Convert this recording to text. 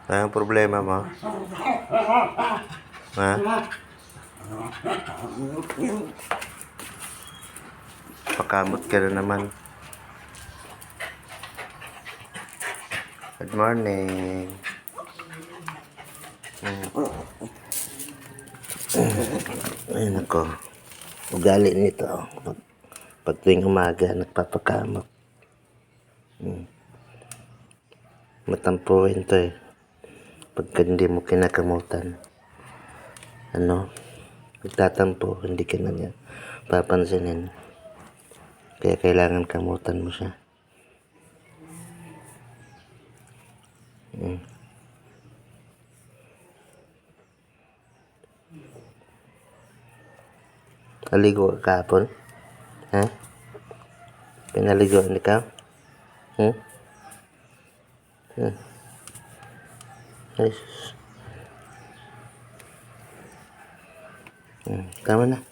Anong problema mo? Ha? Pakamot ka na naman. Good morning. Ayun ako. Ugali nito. Pag tuwing umaga, nagpapakamot. Matampuhin to eh. Pagka hindi mo kinakamutan. Nagtatampo, hindi ka na niya papansinin. Kaya kailangan kamutan mo siya. Aligo ka kahapon? Ha? Pinaligoan ikaw? Ay, sus. Tama na.